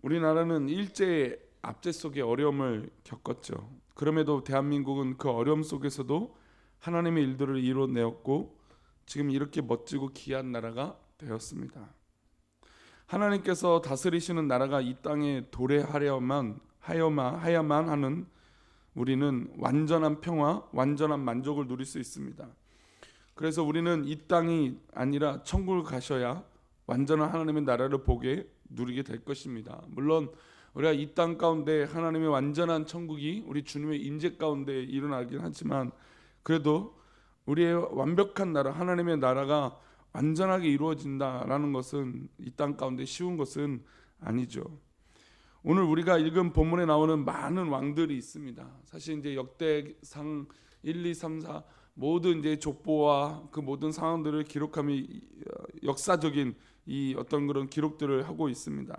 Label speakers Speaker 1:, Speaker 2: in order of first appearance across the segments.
Speaker 1: 우리나라는 일제 압제 속의 어려움을 겪었죠. 그럼에도 대한민국은 그 어려움 속에서도 하나님의 일들을 이뤄내었고 지금 이렇게 멋지고 귀한 나라가 되었습니다. 하나님께서 다스리시는 나라가 이 땅에 도래하야만 하는 우리는 완전한 평화, 완전한 만족을 누릴 수 있습니다. 그래서 우리는 이 땅이 아니라 천국을 가셔야 완전한 하나님의 나라를 누리게 될 것입니다. 물론 우리가 이 땅 가운데 하나님의 완전한 천국이 우리 주님의 임재 가운데 일어나긴 하지만 그래도 우리의 완벽한 나라, 하나님의 나라가 완전하게 이루어진다라는 것은 이 땅 가운데 쉬운 것은 아니죠. 오늘 우리가 읽은 본문에 나오는 많은 왕들이 있습니다. 사실 이제 역대상 1, 2, 3, 4 모든 이제 족보와 그 모든 상황들을 기록하며 역사적인 이 어떤 그런 기록들을 하고 있습니다.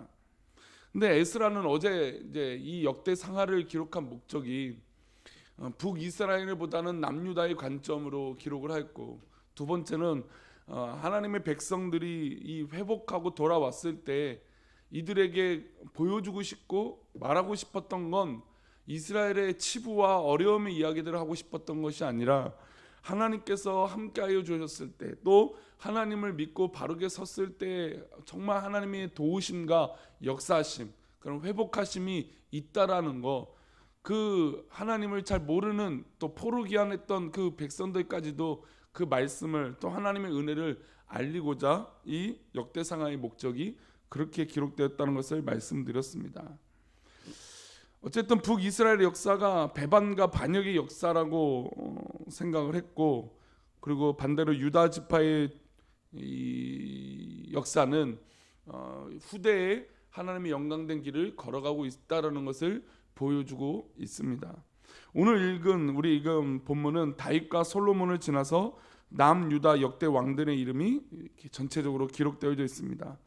Speaker 1: 근데 에스라는 어제 이제 이 역대상하를 기록한 목적이 북이스라엘보다는 남유다의 관점으로 기록을 했고, 두 번째는 하나님의 백성들이 이 회복하고 돌아왔을 때 이들에게 보여주고 싶고 말하고 싶었던 건 이스라엘의 치부와 어려움의 이야기들을 하고 싶었던 것이 아니라 하나님께서 함께하여 주셨을 때, 또 하나님을 믿고 바르게 섰을 때 정말 하나님의 도우심과 역사하심, 그런 회복하심이 있다라는 거, 그 하나님을 잘 모르는 또 포르기안했던 그 백성들까지도 그 말씀을, 또 하나님의 은혜를 알리고자 이 역대상하의 목적이 그렇게 기록되었다는 것을 말씀드렸습니다. 어쨌든 북이스라엘의 역사가 배반과 반역의 역사라고 생각을 했고, 그리고 반대로 유다 지파의 이 역사는 후대에 하나님의 영광된 길을 걸어가고 있다라는 것을 보여주고 있습니다. 오늘 우리 읽은 본문은 다윗과 솔로몬을 지나서 남유다 역대 왕들의 이름이 이렇게 전체적으로 기록되어 있습니다.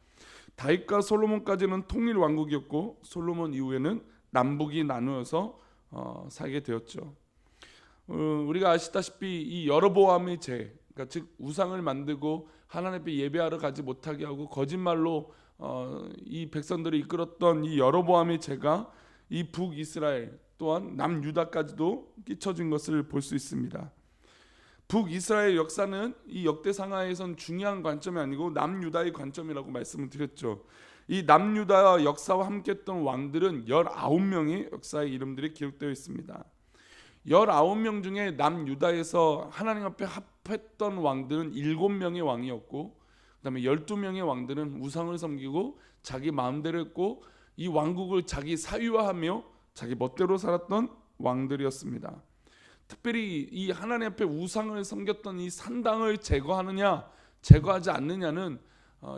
Speaker 1: 다윗과 솔로몬까지는 통일 왕국이었고 솔로몬 이후에는 남북이 나누어서 살게 되었죠. 우리가 아시다시피 이 여로보암의 죄, 그러니까 즉 우상을 만들고 하나님 앞에 예배하러 가지 못하게 하고 거짓말로 이 백성들을 이끌었던 이 여로보암의 죄가 이 북이스라엘 또한 남유다까지도 끼쳐진 것을 볼 수 있습니다. 북이스라엘 역사는 이 역대상하에선 중요한 관점이 아니고 남유다의 관점이라고 말씀을 드렸죠. 이 남유다 역사와 함께했던 왕들은 19명의 역사의 이름들이 기록되어 있습니다. 19명 중에 남유다에서 하나님 앞에 합했던 왕들은 7명의 왕이었고, 그 다음에 12명의 왕들은 우상을 섬기고 자기 마음대로 했고 이 왕국을 자기 사유화하며 자기 멋대로 살았던 왕들이었습니다. 특별히 이 하나님 앞에 우상을 섬겼던 이 산당을 제거하느냐 제거하지 않느냐는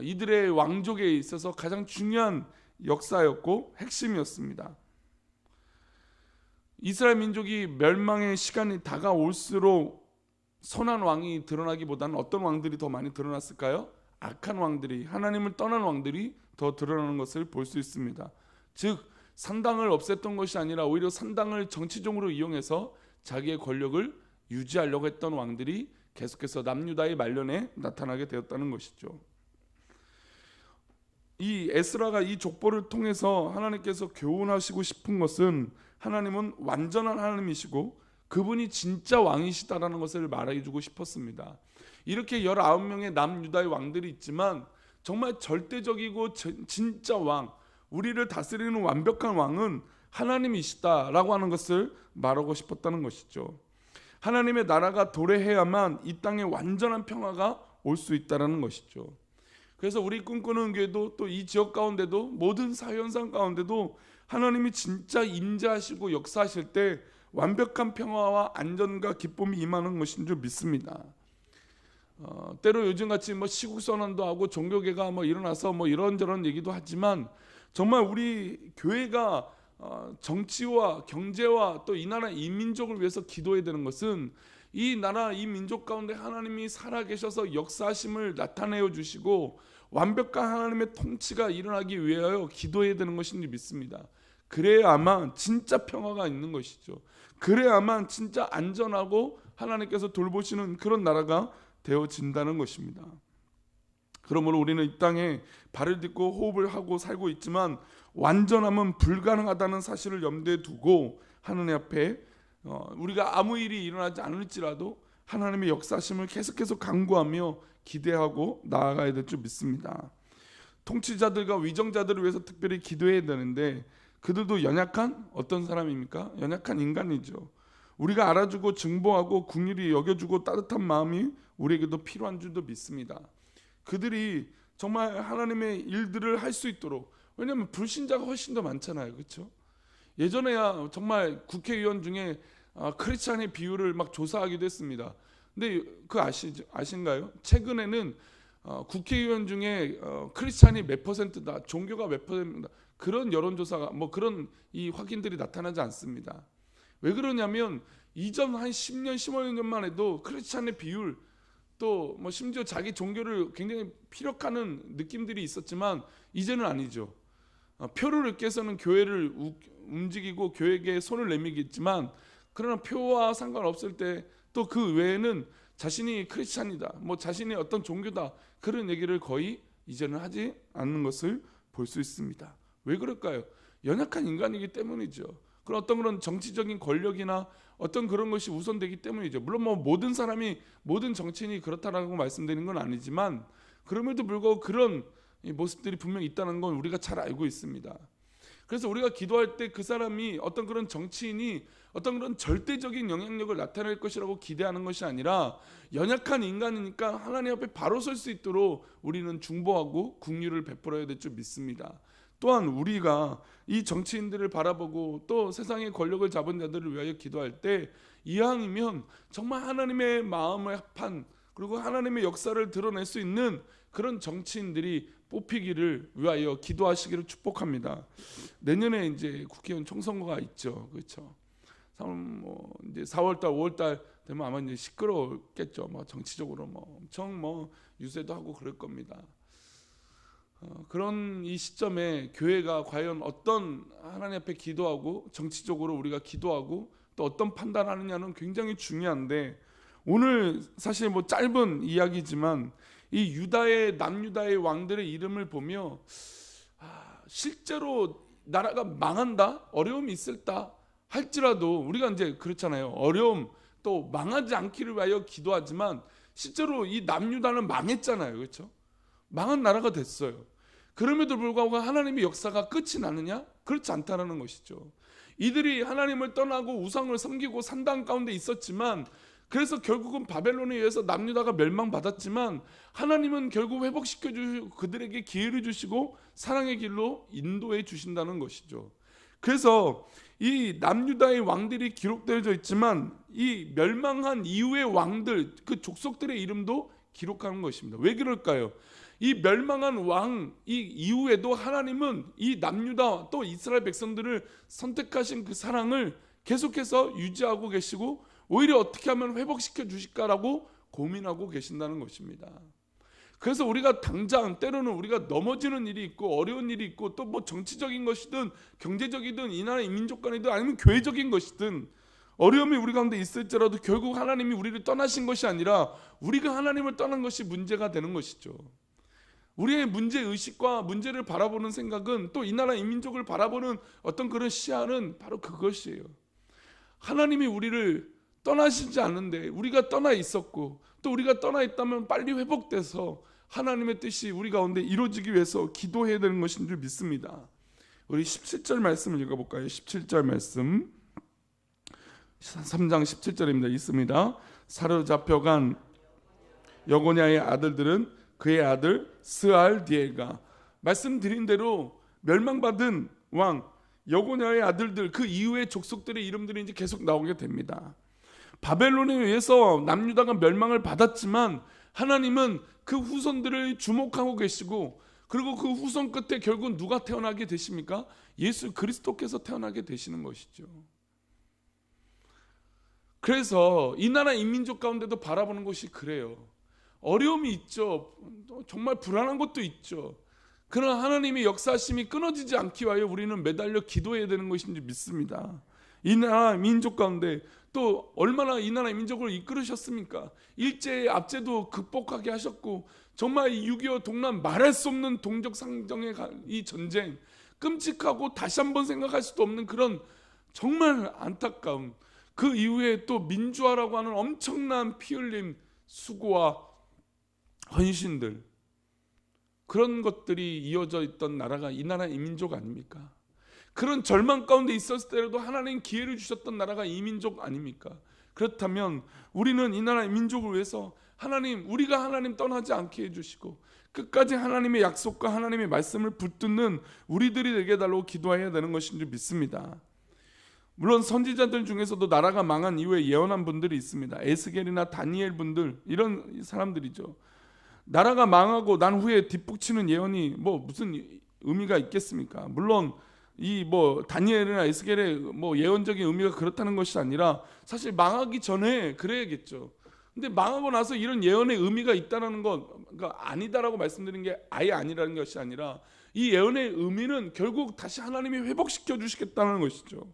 Speaker 1: 이들의 왕족에 있어서 가장 중요한 역사였고 핵심이었습니다. 이스라엘 민족이 멸망의 시간이 다가올수록 선한 왕이 드러나기보다는 어떤 왕들이 더 많이 드러났을까요? 악한 왕들이, 하나님을 떠난 왕들이 더 드러나는 것을 볼 수 있습니다. 즉 산당을 없앴던 것이 아니라 오히려 산당을 정치적으로 이용해서 자기의 권력을 유지하려고 했던 왕들이 계속해서 남유다의 말년에 나타나게 되었다는 것이죠. 이 에스라가 이 족보를 통해서 하나님께서 교훈하시고 싶은 것은 하나님은 완전한 하나님이시고 그분이 진짜 왕이시다라는 것을 말해주고 싶었습니다. 이렇게 19명의 남유다의 왕들이 있지만 정말 절대적이고 진짜 왕, 우리를 다스리는 완벽한 왕은 하나님이시다라고 하는 것을 말하고 싶었다는 것이죠. 하나님의 나라가 도래해야만 이 땅에 완전한 평화가 올 수 있다는 것이죠. 그래서 우리 꿈꾸는 교회도 또 이 지역 가운데도 모든 사회현상 가운데도 하나님이 진짜 임재하시고 역사하실 때 완벽한 평화와 안전과 기쁨이 임하는 것인 줄 믿습니다. 때로 요즘같이 시국선언도 하고 종교계가 일어나서 이런저런 얘기도 하지만 정말 우리 교회가 정치와 경제와 또 이 나라 이 민족을 위해서 기도해야 되는 것은 이 나라 이 민족 가운데 하나님이 살아계셔서 역사하심을 나타내어 주시고 완벽한 하나님의 통치가 일어나기 위하여 기도해야 되는 것인지 믿습니다. 그래야만 진짜 평화가 있는 것이죠. 그래야만 진짜 안전하고 하나님께서 돌보시는 그런 나라가 되어진다는 것입니다. 그러므로 우리는 이 땅에 발을 딛고 호흡을 하고 살고 있지만 완전함은 불가능하다는 사실을 염두에 두고 하느님 앞에 우리가 아무 일이 일어나지 않을지라도 하나님의 역사심을 계속해서 간구하며 기대하고 나아가야 될 줄 믿습니다. 통치자들과 위정자들을 위해서 특별히 기도해야 되는데 그들도 연약한 어떤 사람입니까? 연약한 인간이죠. 우리가 알아주고 증보하고 긍휼히 여겨주고 따뜻한 마음이 우리에게도 필요한 줄도 믿습니다. 그들이 정말 하나님의 일들을 할 수 있도록, 왜냐하면 불신자가 훨씬 더 많잖아요, 그렇죠? 예전에야 정말 국회의원 중에 크리스찬의 비율을 막 조사하기도 했습니다. 근데 그 아신가요? 최근에는 국회의원 중에 크리스찬이 몇 %다, 종교가 몇 %다, 그런 여론조사가 뭐 그런 이 확인들이 나타나지 않습니다. 왜 그러냐면 이전 한 10년, 15년만 해도 크리스찬의 비율, 또 뭐 심지어 자기 종교를 굉장히 피력하는 느낌들이 있었지만 이제는 아니죠. 표를 얻기 위해서는 교회를 움직이고 교회에게 손을 내밀겠지만, 그러나 표와 상관없을 때 또 그 외에는 자신이 크리스찬이다, 뭐 자신이 어떤 종교다, 그런 얘기를 거의 이제는 하지 않는 것을 볼 수 있습니다. 왜 그럴까요? 연약한 인간이기 때문이죠. 그런 어떤 그런 정치적인 권력이나 어떤 그런 것이 우선되기 때문이죠. 물론 뭐 모든 사람이, 모든 정치인이 그렇다라고 말씀드리는 건 아니지만, 그럼에도 불구하고 그런 모습들이 분명히 있다는 건 우리가 잘 알고 있습니다. 그래서 우리가 기도할 때 그 사람이, 어떤 그런 정치인이 어떤 그런 절대적인 영향력을 나타낼 것이라고 기대하는 것이 아니라, 연약한 인간이니까 하나님 앞에 바로 설 수 있도록 우리는 중보하고 긍휼을 베풀어야 될 줄 믿습니다. 또한 우리가 이 정치인들을 바라보고 또 세상의 권력을 잡은 자들을 위하여 기도할 때 이왕이면 정말 하나님의 마음을 합한, 그리고 하나님의 역사를 드러낼 수 있는 그런 정치인들이 뽑히기를 위하여 기도하시기를 축복합니다. 내년에 이제 국회의원 총선거가 있죠, 그렇죠? 뭐 이제 4월달, 5월달 되면 아마 이제 시끄러웠겠죠. 뭐 정치적으로 뭐 엄청 뭐 유세도 하고 그럴 겁니다. 그런 이 시점에 교회가 과연 어떤, 하나님 앞에 기도하고 정치적으로 우리가 기도하고 또 어떤 판단하느냐는 굉장히 중요한데, 오늘 사실 뭐 짧은 이야기지만 이 유다의, 남유다의 왕들의 이름을 보며 실제로 나라가 망한다, 어려움이 있을다 할지라도 우리가 이제 그렇잖아요. 어려움 또 망하지 않기를 위하여 기도하지만 실제로 이 남유다는 망했잖아요, 그렇죠? 망한 나라가 됐어요. 그럼에도 불구하고 하나님의 역사가 끝이 나느냐? 그렇지 않다는 것이죠. 이들이 하나님을 떠나고 우상을 섬기고 산당 가운데 있었지만, 그래서 결국은 바벨론에 의해서 남유다가 멸망받았지만 하나님은 결국 회복시켜 주시고 그들에게 기회를 주시고 사랑의 길로 인도해 주신다는 것이죠. 그래서 이 남유다의 왕들이 기록되어져 있지만 이 멸망한 이후의 왕들, 그 족속들의 이름도 기록하는 것입니다. 왜 그럴까요? 이 멸망한 왕 이 이후에도 하나님은 이 남유다 또 이스라엘 백성들을 선택하신 그 사랑을 계속해서 유지하고 계시고, 오히려 어떻게 하면 회복시켜 주실까라고 고민하고 계신다는 것입니다. 그래서 우리가 당장 때로는 우리가 넘어지는 일이 있고 어려운 일이 있고 또 뭐 정치적인 것이든 경제적이든 이 나라 민족 간이든 아니면 교회적인 것이든 어려움이 우리 가운데 있을지라도 결국 하나님이 우리를 떠나신 것이 아니라 우리가 하나님을 떠난 것이 문제가 되는 것이죠. 우리의 문제의식과 문제를 바라보는 생각은, 또 이 나라 인민족을 바라보는 어떤 그런 시야는 바로 그것이에요. 하나님이 우리를 떠나시지 않는데 우리가 떠나 있었고, 또 우리가 떠나 있다면 빨리 회복돼서 하나님의 뜻이 우리 가운데 이루어지기 위해서 기도해야 되는 것인 줄 믿습니다. 우리 17절 말씀을 읽어볼까요? 17절 말씀, 3장 17절입니다. 있습니다. 사로잡혀간 여고냐의 아들들은 그의 아들 스알디엘과, 말씀드린 대로 멸망받은 왕 여고냐의 아들들, 그 이후의 족속들의 이름들이 이제 계속 나오게 됩니다. 바벨론에 의해서 남유다가 멸망을 받았지만 하나님은 그 후손들을 주목하고 계시고, 그리고 그 후손 끝에 결국 누가 태어나게 되십니까? 예수 그리스도께서 태어나게 되시는 것이죠. 그래서 이 나라 인민족 가운데도 바라보는 것이 그래요. 어려움이 있죠. 정말 불안한 것도 있죠. 그러나 하나님의 역사심이 끊어지지 않기 위하여 우리는 매달려 기도해야 되는 것인지 믿습니다. 이 나라 민족 가운데 또 얼마나 이 나라 민족을 이끌으셨습니까? 일제의 압제도 극복하게 하셨고, 정말 6.25 동란 말할 수 없는 동족 상정의 이 전쟁, 끔찍하고 다시 한번 생각할 수도 없는 그런 정말 안타까운, 그 이후에 또 민주화라고 하는 엄청난 피 흘림, 수고와 헌신들, 그런 것들이 이어져 있던 나라가 이 나라 이민족 아닙니까? 그런 절망 가운데 있었을 때라도 하나님 기회를 주셨던 나라가 이민족 아닙니까? 그렇다면 우리는 이 나라의 민족을 위해서 하나님, 우리가 하나님 떠나지 않게 해주시고 끝까지 하나님의 약속과 하나님의 말씀을 붙드는 우리들이 되게 달라고 기도해야 되는 것인 줄 믿습니다. 물론 선지자들 중에서도 나라가 망한 이후에 예언한 분들이 있습니다. 에스겔이나 다니엘 분들, 이런 사람들이죠. 나라가 망하고 난 후에 뒷북치는 예언이 뭐 무슨 의미가 있겠습니까? 물론 이 뭐 다니엘이나 에스겔의 뭐 예언적인 의미가 그렇다는 것이 아니라 사실 망하기 전에 그래야겠죠. 근데 망하고 나서 이런 예언의 의미가 있다는 건, 그러니까 아니다라고 말씀드린 게 아예 아니라는 것이 아니라 이 예언의 의미는 결국 다시 하나님이 회복시켜 주시겠다는 것이죠.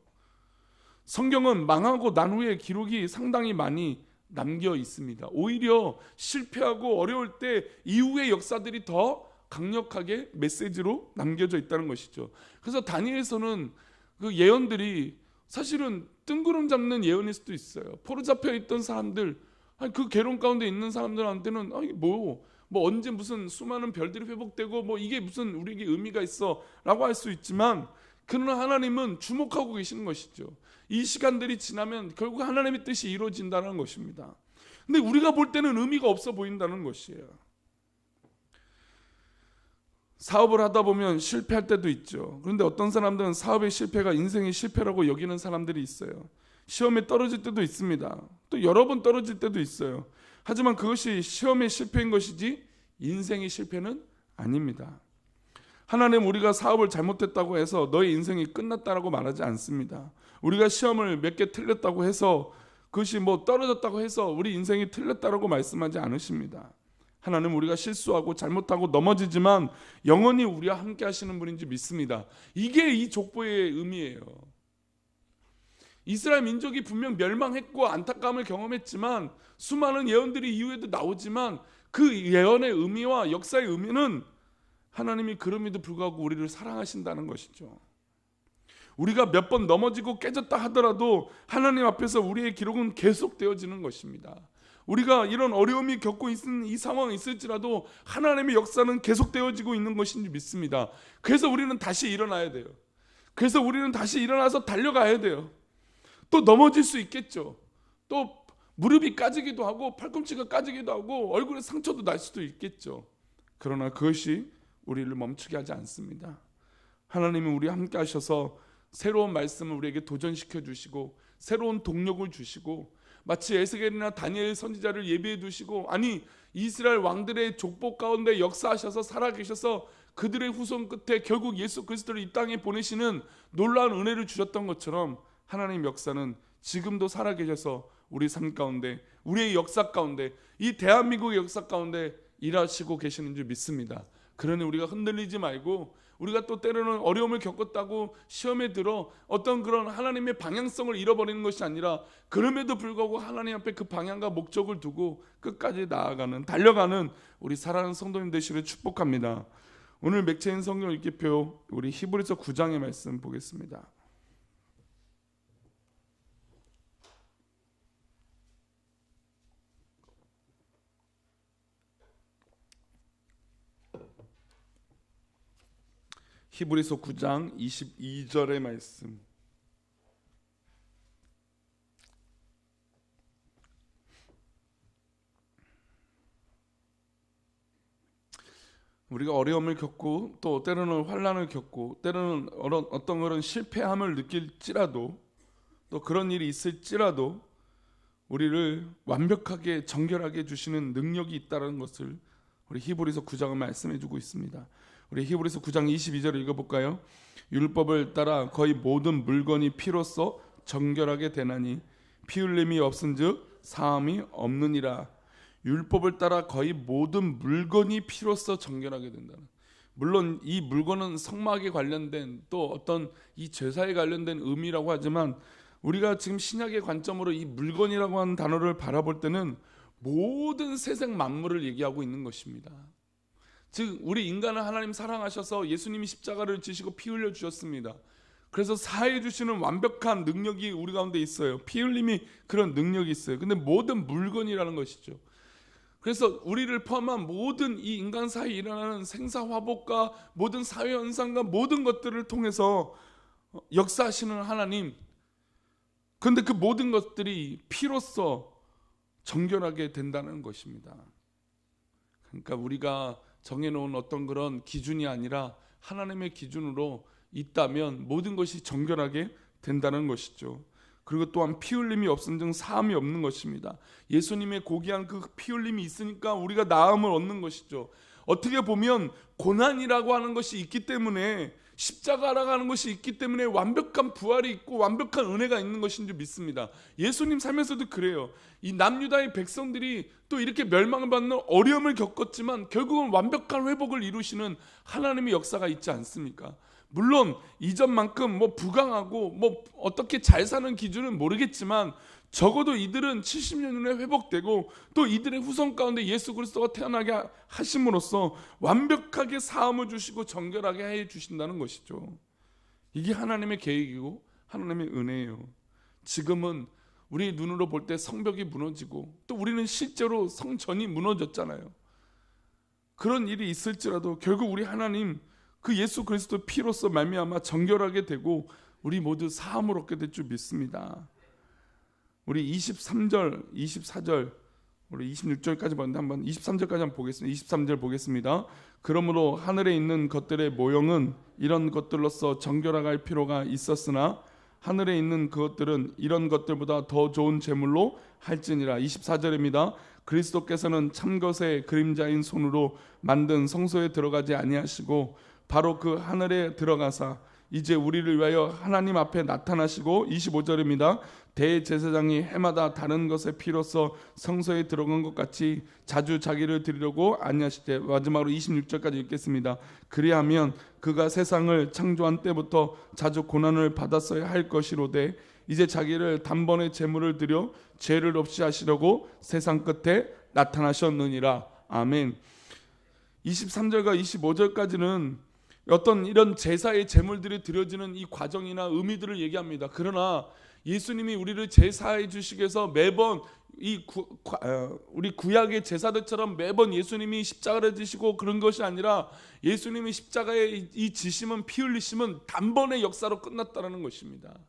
Speaker 1: 성경은 망하고 난 후에 기록이 상당히 많이 남겨 있습니다. 오히려 실패하고 어려울 때 이후의 역사들이 더 강력하게 메시지로 남겨져 있다는 것이죠. 그래서 다니엘서는 그 예언들이 사실은 뜬구름 잡는 예언일 수도 있어요. 포로 잡혀 있던 사람들, 그 괴로움 가운데 있는 사람들한테는 뭐 언제 무슨 수많은 별들이 회복되고 뭐 이게 무슨 우리에게 의미가 있어라고 할 수 있지만, 그러나 하나님은 주목하고 계시는 것이죠. 이 시간들이 지나면 결국 하나님의 뜻이 이루어진다는 것입니다. 근데 우리가 볼 때는 의미가 없어 보인다는 것이에요. 사업을 하다 보면 실패할 때도 있죠. 그런데 어떤 사람들은 사업의 실패가 인생의 실패라고 여기는 사람들이 있어요. 시험에 떨어질 때도 있습니다. 또 여러 번 떨어질 때도 있어요. 하지만 그것이 시험의 실패인 것이지 인생의 실패는 아닙니다. 하나님, 우리가 사업을 잘못했다고 해서 너의 인생이 끝났다라고 말하지 않습니다. 우리가 시험을 몇 개 틀렸다고 해서 그것이 뭐 떨어졌다고 해서 우리 인생이 틀렸다라고 말씀하지 않으십니다. 하나님, 우리가 실수하고 잘못하고 넘어지지만 영원히 우리와 함께 하시는 분인지 믿습니다. 이게 이 족보의 의미예요. 이스라엘 민족이 분명 멸망했고 안타까움을 경험했지만, 수많은 예언들이 이후에도 나오지만 그 예언의 의미와 역사의 의미는 하나님이 그럼에도 불구하고 우리를 사랑하신다는 것이죠. 우리가 몇 번 넘어지고 깨졌다 하더라도 하나님 앞에서 우리의 기록은 계속되어지는 것입니다. 우리가 이런 어려움이 겪고 있는 이 상황이 있을지라도 하나님의 역사는 계속되어지고 있는 것인지 믿습니다. 그래서 우리는 다시 일어나야 돼요. 그래서 우리는 다시 일어나서 달려가야 돼요. 또 넘어질 수 있겠죠. 또 무릎이 까지기도 하고 팔꿈치가 까지기도 하고 얼굴에 상처도 날 수도 있겠죠. 그러나 그것이 우리를 멈추게 하지 않습니다. 하나님이 우리와 함께 하셔서 새로운 말씀을 우리에게 도전시켜 주시고 새로운 동력을 주시고, 마치 에스겔이나 다니엘 선지자를 예비해 두시고, 아니 이스라엘 왕들의 족보 가운데 역사하셔서 살아계셔서 그들의 후손 끝에 결국 예수 그리스도를 이 땅에 보내시는 놀라운 은혜를 주셨던 것처럼 하나님의 역사는 지금도 살아계셔서 우리 삶 가운데, 우리의 역사 가운데, 이 대한민국의 역사 가운데 일하시고 계시는 줄 믿습니다. 그러니 우리가 흔들리지 말고, 우리가 또 때로는 어려움을 겪었다고 시험에 들어 어떤 그런 하나님의 방향성을 잃어버리는 것이 아니라, 그럼에도 불구하고 하나님 앞에 그 방향과 목적을 두고 끝까지 나아가는, 달려가는 우리 사랑하는 성도님 되시기를 축복합니다. 오늘 맥체인 성경 읽기표 우리 히브리서 9장의 말씀 보겠습니다. 히브리서 9장 22절의 말씀. 우리가 어려움을 겪고 또 때로는 환난을 겪고 때로는 어떤 그런 실패함을 느낄지라도, 또 그런 일이 있을지라도 우리를 완벽하게 정결하게 해주시는 능력이 있다는 것을 우리 히브리서 9장은 말씀해 주고 있습니다. 우리 히브리서 9장 22절을 읽어볼까요? 율법을 따라 거의 모든 물건이 피로써 정결하게 되나니 피 흘림이 없은즉 사함이 없느니라. 율법을 따라 거의 모든 물건이 피로써 정결하게 된다는. 물론 이 물건은 성막에 관련된 또 어떤 이 제사에 관련된 의미라고 하지만 우리가 지금 신약의 관점으로 이 물건이라고 하는 단어를 바라볼 때는 모든 세상 만물을 얘기하고 있는 것입니다. 즉 우리 인간을 하나님 사랑하셔서 예수님이 십자가를 지시고 피 흘려 주셨습니다. 그래서 사해 주시는 완벽한 능력이 우리 가운데 있어요. 피 흘림이 그런 능력이 있어요. 근데 모든 물건이라는 것이죠. 그래서 우리를 포함한 모든 이 인간 사이에 일어나는 생사화복과 모든 사회 현상과 모든 것들을 통해서 역사하시는 하나님, 그런데 그 모든 것들이 피로써 정결하게 된다는 것입니다. 그러니까 우리가 정해놓은 어떤 그런 기준이 아니라 하나님의 기준으로 있다면 모든 것이 정결하게 된다는 것이죠. 그리고 또한 피 흘림이 없음즉 사함이 없는 것입니다. 예수님의 고귀한 그 피 흘림이 있으니까 우리가 나음을 얻는 것이죠. 어떻게 보면 고난이라고 하는 것이 있기 때문에, 십자가라고 하는 것이 있기 때문에 완벽한 부활이 있고 완벽한 은혜가 있는 것인 줄 믿습니다. 예수님 삶에서도 그래요. 이 남유다의 백성들이 또 이렇게 멸망을 받는 어려움을 겪었지만 결국은 완벽한 회복을 이루시는 하나님의 역사가 있지 않습니까? 물론 이전만큼 부강하고 어떻게 잘 사는 기준은 모르겠지만 적어도 이들은 70년 후에 회복되고 또 이들의 후손 가운데 예수 그리스도가 태어나게 하심으로써 완벽하게 사함을 주시고 정결하게 해 주신다는 것이죠. 이게 하나님의 계획이고 하나님의 은혜예요. 지금은 우리 눈으로 볼 때 성벽이 무너지고 또 우리는 실제로 성전이 무너졌잖아요. 그런 일이 있을지라도 결국 우리 하나님 그 예수 그리스도의 피로써 말미암아 정결하게 되고 우리 모두 사함을 얻게 될 줄 믿습니다. 우리 23절, 24절, 우리 26절까지 봤는데 한번 23절까지 한번 보겠습니다. 23절 보겠습니다. 그러므로 하늘에 있는 것들의 모형은 이런 것들로서 정결하게 필요가 있었으나 하늘에 있는 그것들은 이런 것들보다 더 좋은 제물로 할지니라. 24절입니다. 그리스도께서는 참것의 그림자인 손으로 만든 성소에 들어가지 아니하시고 바로 그 하늘에 들어가사 이제 우리를 위하여 하나님 앞에 나타나시고, 25절입니다. 대제사장이 해마다 다른 것의 피로써 성소에 들어간 것 같이 자주 자기를 드리려고 아니하시되, 마지막으로 26절까지 읽겠습니다. 그리하면 그가 세상을 창조한 때부터 자주 고난을 받았어야 할 것이로되 이제 자기를 단번에 제물을 드려 죄를 없이 하시려고 세상 끝에 나타나셨느니라. 아멘. 23절과 25절까지는 어떤 이런 제사의 제물들이 드려지는 이 과정이나 의미들을 얘기합니다. 그러나 예수님이 우리를 제사해 주시기 위해서 매번 우리 구약의 제사들처럼 매번 예수님이 십자가를 지시고 그런 것이 아니라 예수님이 십자가의 이 지심은, 피 흘리심은 단번의 역사로 끝났다는 것입니다.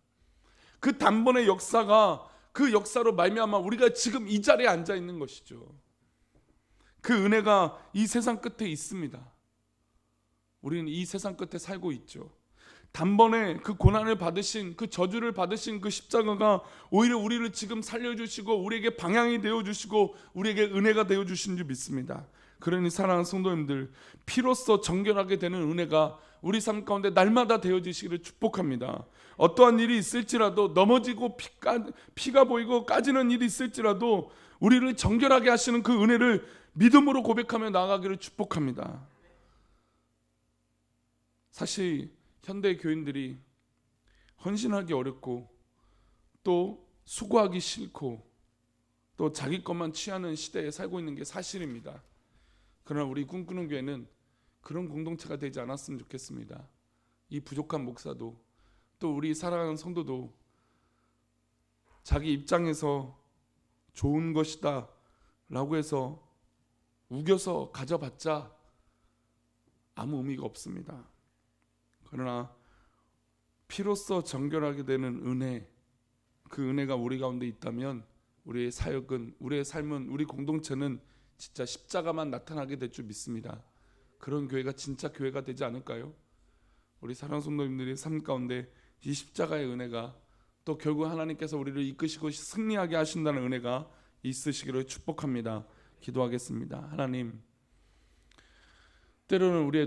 Speaker 1: 그 단번의 역사가, 그 역사로 말미암아 우리가 지금 이 자리에 앉아 있는 것이죠. 그 은혜가 이 세상 끝에 있습니다. 우리는 이 세상 끝에 살고 있죠. 단번에 그 고난을 받으신, 그 저주를 받으신 그 십자가가 오히려 우리를 지금 살려주시고 우리에게 방향이 되어주시고 우리에게 은혜가 되어주신 줄 믿습니다. 그러니 사랑하는 성도님들, 피로써 정결하게 되는 은혜가 우리 삶 가운데 날마다 되어지시기를 축복합니다. 어떠한 일이 있을지라도, 넘어지고 피가 보이고 까지는 일이 있을지라도 우리를 정결하게 하시는 그 은혜를 믿음으로 고백하며 나아가기를 축복합니다. 사실 현대 교인들이 헌신하기 어렵고 또 수고하기 싫고 또 자기 것만 취하는 시대에 살고 있는 게 사실입니다. 그러나 우리 꿈꾸는 교회는 그런 공동체가 되지 않았으면 좋겠습니다. 이 부족한 목사도 또 우리 사랑하는 성도도 자기 입장에서 좋은 것이다 라고 해서 우겨서 가져봤자 아무 의미가 없습니다. 그러나 피로써 정결하게 되는 은혜, 그 은혜가 우리 가운데 있다면 우리의 사역은, 우리의 삶은, 우리 공동체는 진짜 십자가만 나타나게 될 줄 믿습니다. 그런 교회가 진짜 교회가 되지 않을까요? 우리 사랑하는 성도님들의 삶 가운데 이 십자가의 은혜가, 또 결국 하나님께서 우리를 이끄시고 승리하게 하신다는 은혜가 있으시기를 축복합니다. 기도하겠습니다. 하나님, 때로는 우리의